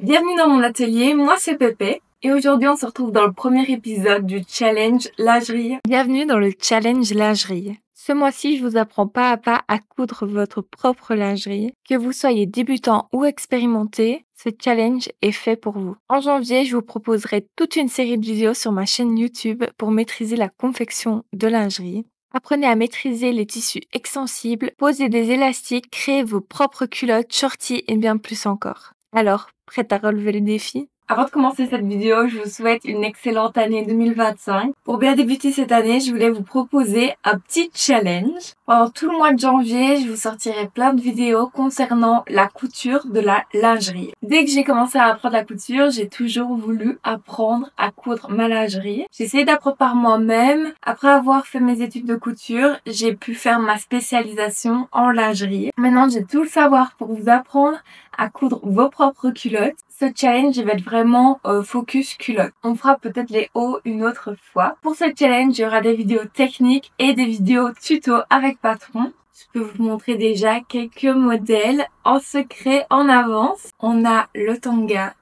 Bienvenue dans mon atelier, moi c'est Pépé et aujourd'hui on se retrouve dans le premier épisode du challenge lingerie. Bienvenue dans le challenge lingerie. Ce mois-ci, je vous apprends pas à pas à coudre votre propre lingerie. Que vous soyez débutant ou expérimenté, ce challenge est fait pour vous. En janvier, je vous proposerai toute une série de vidéos sur ma chaîne YouTube pour maîtriser la confection de lingerie. Apprenez à maîtriser les tissus extensibles, posez des élastiques, créez vos propres culottes, shorties et bien plus encore. Alors, prête à relever le défi? Avant de commencer cette vidéo, je vous souhaite une excellente année 2025. Pour bien débuter cette année, je voulais vous proposer un petit challenge. Pendant tout le mois de janvier, je vous sortirai plein de vidéos concernant la couture de la lingerie. Dès que j'ai commencé à apprendre la couture, j'ai toujours voulu apprendre à coudre ma lingerie. J'ai essayé d'apprendre par moi-même. Après avoir fait mes études de couture, j'ai pu faire ma spécialisation en lingerie. Maintenant, j'ai tout le savoir pour vous apprendre à coudre vos propres culottes. Ce challenge va être vraiment focus culotte. On fera peut-être les hauts une autre fois. Pour ce challenge, il y aura des vidéos techniques et des vidéos tuto avec patron. Je peux vous montrer déjà quelques modèles en secret en avance. On a le tanga,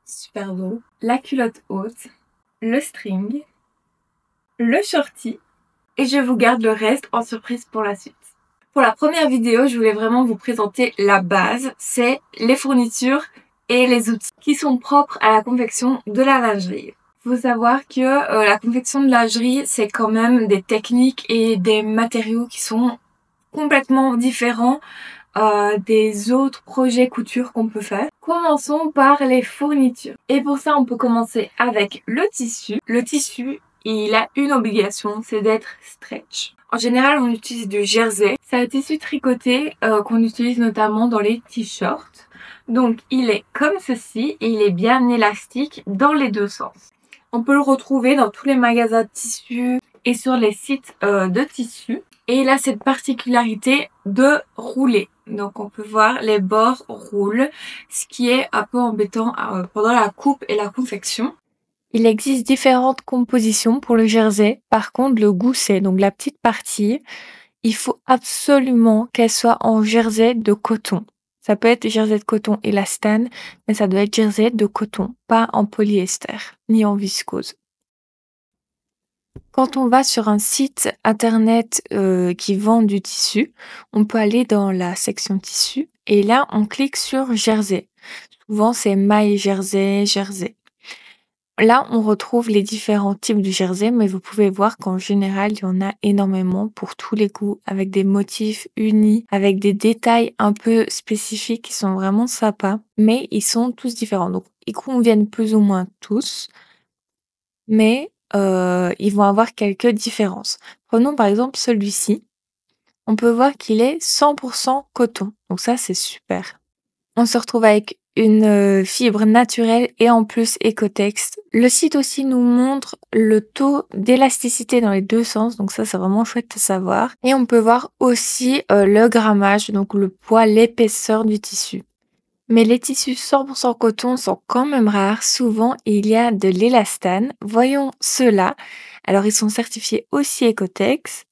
super beau, la culotte haute, le string, le shorty et je vous garde le reste en surprise pour la suite. Pour la première vidéo, je voulais vraiment vous présenter la base, c'est les fournitures et les outils qui sont propres à la confection de la lingerie. Il faut savoir que la confection de lingerie, c'est quand même des techniques et des matériaux qui sont complètement différents des autres projets couture qu'on peut faire. Commençons par les fournitures. Et pour ça, on peut commencer avec le tissu. Le tissu, il a une obligation, c'est d'être stretch. En général, on utilise du jersey. C'est un tissu tricoté qu'on utilise notamment dans les t-shirts. Donc, il est comme ceci et il est bien élastique dans les deux sens. On peut le retrouver dans tous les magasins de tissus et sur les sites de tissus. Et il a cette particularité de rouler. Donc, on peut voir les bords roulent, ce qui est un peu embêtant pendant la coupe et la confection. Il existe différentes compositions pour le jersey. Par contre, le gousset, donc la petite partie, il faut absolument qu'elle soit en jersey de coton. Ça peut être jersey de coton élastane, mais ça doit être jersey de coton, pas en polyester, ni en viscose. Quand on va sur un site internet qui vend du tissu, on peut aller dans la section tissu et là, on clique sur jersey. Souvent, c'est maille jersey, jersey. Là, on retrouve les différents types de jersey, mais vous pouvez voir qu'en général, il y en a énormément pour tous les goûts, avec des motifs unis, avec des détails un peu spécifiques qui sont vraiment sympas, mais ils sont tous différents. Donc, ils conviennent plus ou moins tous, mais ils vont avoir quelques différences. Prenons par exemple celui-ci. On peut voir qu'il est 100% coton. Donc ça, c'est super. On se retrouve avec une fibre naturelle et en plus Ecotex. Le site aussi nous montre le taux d'élasticité dans les deux sens, donc ça c'est vraiment chouette à savoir. Et on peut voir aussi le grammage, donc le poids, l'épaisseur du tissu. Mais les tissus 100% coton sont quand même rares. Souvent, il y a de l'élastane. Voyons ceux-là. Alors, ils sont certifiés aussi Ecotex.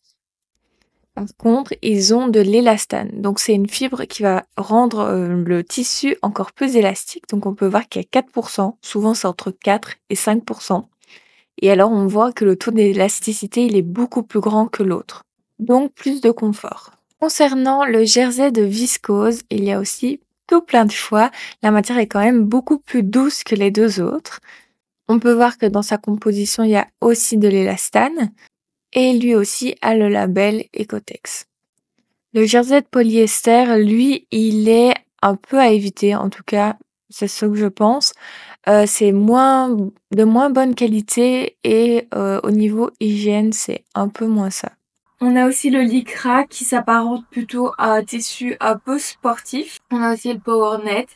Par contre, ils ont de l'élastane. Donc, c'est une fibre qui va rendre le tissu encore plus élastique. Donc, on peut voir qu'il y a 4%. Souvent, c'est entre 4 et 5%. Et alors, on voit que le taux d'élasticité, il est beaucoup plus grand que l'autre. Donc, plus de confort. Concernant le jersey de viscose, il y a aussi tout plein de choix. La matière est quand même beaucoup plus douce que les deux autres. On peut voir que dans sa composition, il y a aussi de l'élastane. Et lui aussi a le label Ecotex. Le jersey de polyester, lui, il est un peu à éviter. En tout cas, c'est ce que je pense. C'est de moins bonne qualité et au niveau hygiène, c'est un peu moins ça. On a aussi le lycra qui s'apparente plutôt à un tissu un peu sportif. On a aussi le powernet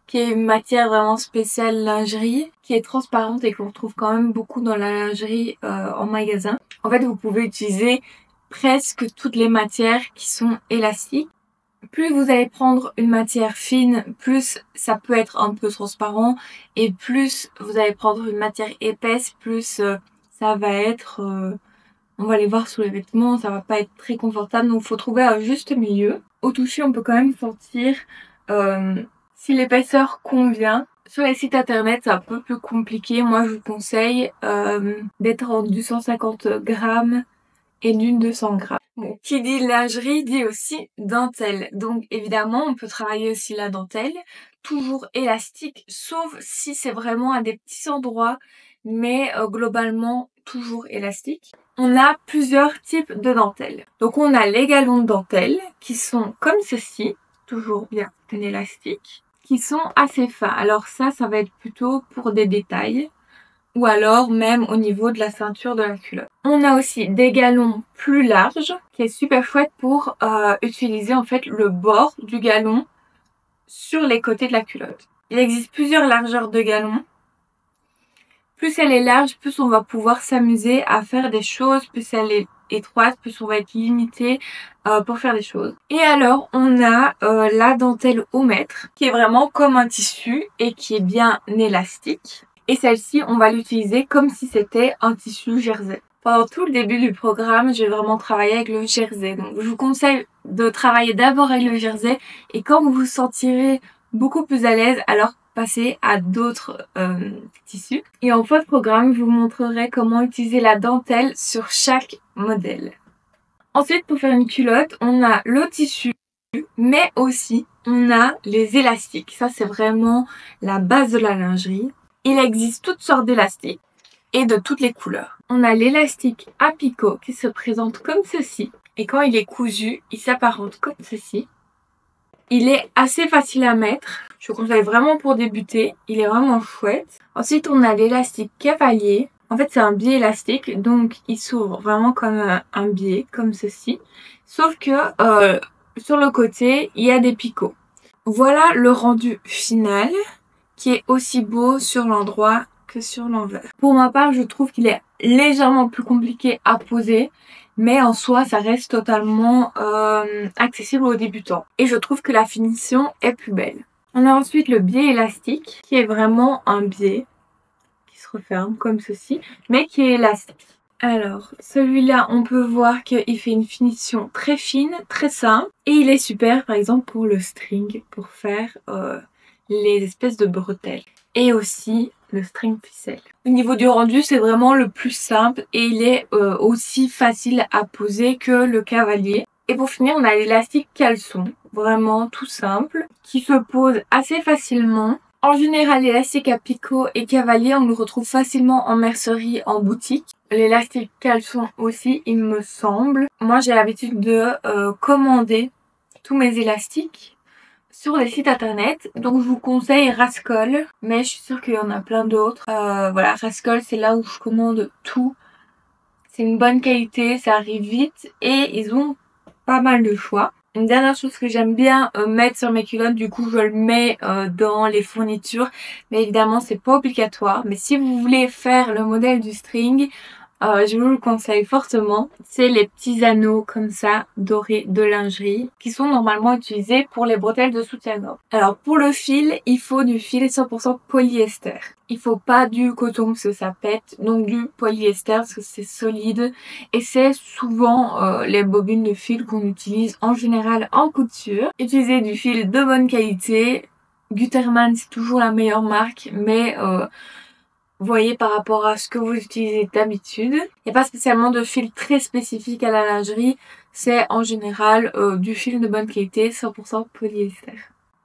qui est une matière vraiment spéciale lingerie, qui est transparente et qu'on retrouve quand même beaucoup dans la lingerie en magasin. En fait, vous pouvez utiliser presque toutes les matières qui sont élastiques. Plus vous allez prendre une matière fine, plus ça peut être un peu transparent et plus vous allez prendre une matière épaisse, plus ça va être... on va les voir sous les vêtements, ça va pas être très confortable, donc faut trouver un juste milieu. Au toucher, on peut quand même sentir si l'épaisseur convient. Sur les sites internet, c'est un peu plus compliqué. Moi, je vous conseille d'être en 250 grammes et d'une 200 grammes. Bon, qui dit lingerie dit aussi dentelle. Donc évidemment, on peut travailler aussi la dentelle, toujours élastique, sauf si c'est vraiment à des petits endroits, mais globalement toujours élastique. On a plusieurs types de dentelles. Donc on a les galons de dentelle qui sont comme ceci, toujours bien en élastique, qui sont assez fins. Alors ça va être plutôt pour des détails ou alors même au niveau de la ceinture de la culotte. On a aussi des galons plus larges qui est super chouette pour utiliser en fait le bord du galon sur les côtés de la culotte. Il existe plusieurs largeurs de galons. Plus elle est large, plus on va pouvoir s'amuser à faire des choses, plus elle est étroite, plus on va être limité pour faire des choses. Et alors, on a la dentelle au mètre, qui est vraiment comme un tissu et qui est bien élastique. Et celle-ci, on va l'utiliser comme si c'était un tissu jersey. Pendant tout le début du programme, j'ai vraiment travaillé avec le jersey. Donc, je vous conseille de travailler d'abord avec le jersey et quand vous vous sentirez beaucoup plus à l'aise, alors passer à d'autres tissus. Et en fin de programme, je vous montrerai comment utiliser la dentelle sur chaque modèle. Ensuite, pour faire une culotte, on a le tissu, mais aussi on a les élastiques. Ça, c'est vraiment la base de la lingerie. Il existe toutes sortes d'élastiques et de toutes les couleurs. On a l'élastique à picot qui se présente comme ceci. Et quand il est cousu, il s'apparente comme ceci. Il est assez facile à mettre. Je conseille vraiment pour débuter. Il est vraiment chouette. Ensuite, on a l'élastique cavalier. En fait, c'est un biais élastique, donc il s'ouvre vraiment comme un biais, comme ceci. Sauf que sur le côté, il y a des picots. Voilà le rendu final, qui est aussi beau sur l'endroit que sur l'envers. Pour ma part, je trouve qu'il est légèrement plus compliqué à poser, mais en soi, ça reste totalement accessible aux débutants. Et je trouve que la finition est plus belle. On a ensuite le biais élastique, qui est vraiment un biais qui se referme comme ceci, mais qui est élastique. Alors, celui-là, on peut voir qu'il fait une finition très fine, très simple, et il est super, par exemple, pour le string, pour faire les espèces de bretelles. Et aussi le string ficelle. Au niveau du rendu, c'est vraiment le plus simple et il est aussi facile à poser que le cavalier. Et pour finir, on a l'élastique caleçon, vraiment tout simple, qui se pose assez facilement. En général, l'élastique à picot et cavalier, on le retrouve facilement en mercerie, en boutique. L'élastique caleçon aussi, il me semble. Moi, j'ai l'habitude de commander tous mes élastiques sur les sites internet. Donc je vous conseille Rascol, mais je suis sûre qu'il y en a plein d'autres. Voilà, Rascol, c'est là où je commande tout. C'est une bonne qualité, ça arrive vite et ils ont pas mal de choix. Une dernière chose que j'aime bien mettre sur mes culottes, du coup je le mets dans les fournitures, mais évidemment c'est pas obligatoire. Mais si vous voulez faire le modèle du string, je vous le conseille fortement. C'est les petits anneaux comme ça, dorés de lingerie, qui sont normalement utilisés pour les bretelles de soutien-gorge. Alors pour le fil, il faut du fil 100% polyester. Il faut pas du coton parce que ça pète, donc du polyester parce que c'est solide. Et c'est souvent les bobines de fil qu'on utilise en général en couture. Utilisez du fil de bonne qualité. Gutermann, c'est toujours la meilleure marque, mais voyez par rapport à ce que vous utilisez d'habitude. Il n'y a pas spécialement de fil très spécifique à la lingerie. C'est en général du fil de bonne qualité, 100% polyester.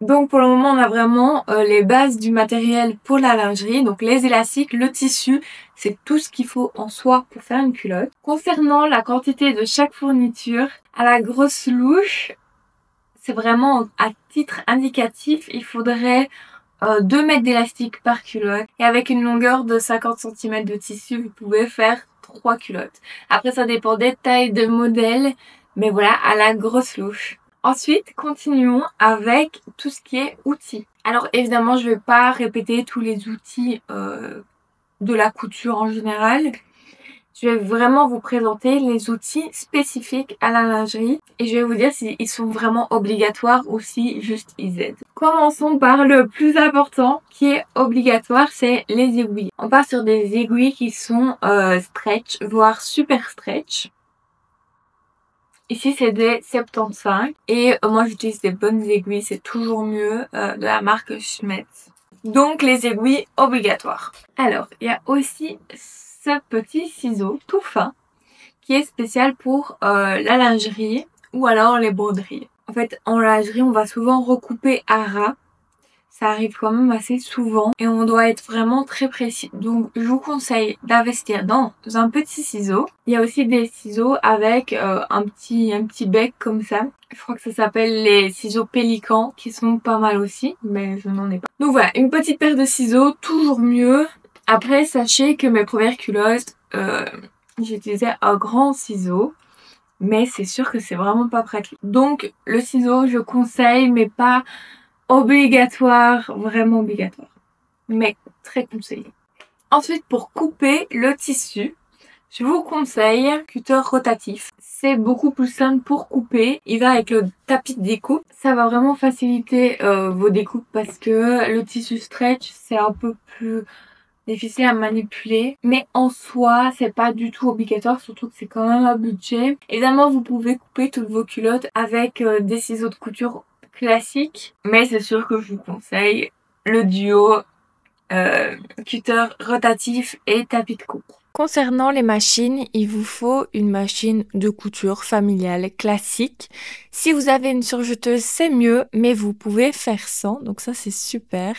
Donc pour le moment, on a vraiment les bases du matériel pour la lingerie. Donc les élastiques, le tissu, c'est tout ce qu'il faut en soi pour faire une culotte. Concernant la quantité de chaque fourniture, à la grosse louche, c'est vraiment à titre indicatif, il faudrait 2 mètres d'élastique par culotte. Et avec une longueur de 50 cm de tissu, vous pouvez faire 3 culottes. Après, ça dépend des tailles, de modèles. Mais voilà, à la grosse louche. Ensuite, continuons avec tout ce qui est outils. Alors évidemment, je vais pas répéter tous les outils de la couture en général. Je vais vraiment vous présenter les outils spécifiques à la lingerie et je vais vous dire s'ils sont vraiment obligatoires ou si juste ils aident. Commençons par le plus important qui est obligatoire, c'est les aiguilles. On part sur des aiguilles qui sont stretch, voire super stretch. Ici c'est des 75 et moi j'utilise des bonnes aiguilles, c'est toujours mieux de la marque Schmetz. Donc les aiguilles obligatoires. Alors, il y a aussi ce petit ciseau tout fin qui est spécial pour la lingerie ou alors les broderies. En fait, en lingerie, on va souvent recouper à ras. Ça arrive quand même assez souvent et on doit être vraiment très précis. Donc, je vous conseille d'investir dans un petit ciseau. Il y a aussi des ciseaux avec un petit bec comme ça. Je crois que ça s'appelle les ciseaux pélicans qui sont pas mal aussi, mais je n'en ai pas. Donc voilà, une petite paire de ciseaux, toujours mieux. Après, sachez que mes premières culottes, j'utilisais un grand ciseau. Mais c'est sûr que c'est vraiment pas pratique. Donc, le ciseau, je conseille, mais pas obligatoire, vraiment obligatoire, mais très conseillé. Ensuite, pour couper le tissu, je vous conseille cutter rotatif. C'est beaucoup plus simple pour couper. Il va avec le tapis de découpe. Ça va vraiment faciliter vos découpes parce que le tissu stretch, c'est un peu plus difficile à manipuler. Mais en soi, c'est pas du tout obligatoire, surtout que c'est quand même un budget. Évidemment, vous pouvez couper toutes vos culottes avec des ciseaux de couture classique, mais c'est sûr que je vous conseille le duo cutter rotatif et tapis de coupe. Concernant les machines, il vous faut une machine de couture familiale classique. Si vous avez une surjeteuse, c'est mieux, mais vous pouvez faire sans, donc ça c'est super.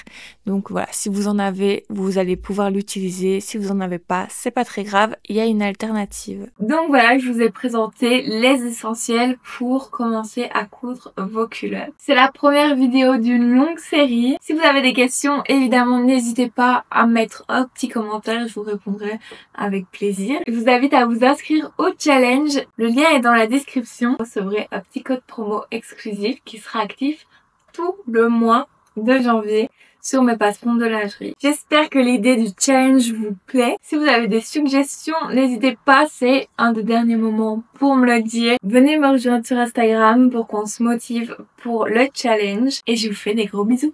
Donc voilà, si vous en avez, vous allez pouvoir l'utiliser. Si vous en avez pas, c'est pas très grave, il y a une alternative. Donc voilà, je vous ai présenté les essentiels pour commencer à coudre vos culottes. C'est la première vidéo d'une longue série. Si vous avez des questions, évidemment, n'hésitez pas à mettre un petit commentaire, je vous répondrai avec plaisir. Je vous invite à vous inscrire au challenge. Le lien est dans la description. Vous recevrez un petit code promo exclusif qui sera actif tout le mois de janvier sur mes passeports de lingerie. J'espère que l'idée du challenge vous plaît. Si vous avez des suggestions, n'hésitez pas, c'est un des derniers moments pour me le dire. Venez me rejoindre sur Instagram pour qu'on se motive pour le challenge et je vous fais des gros bisous.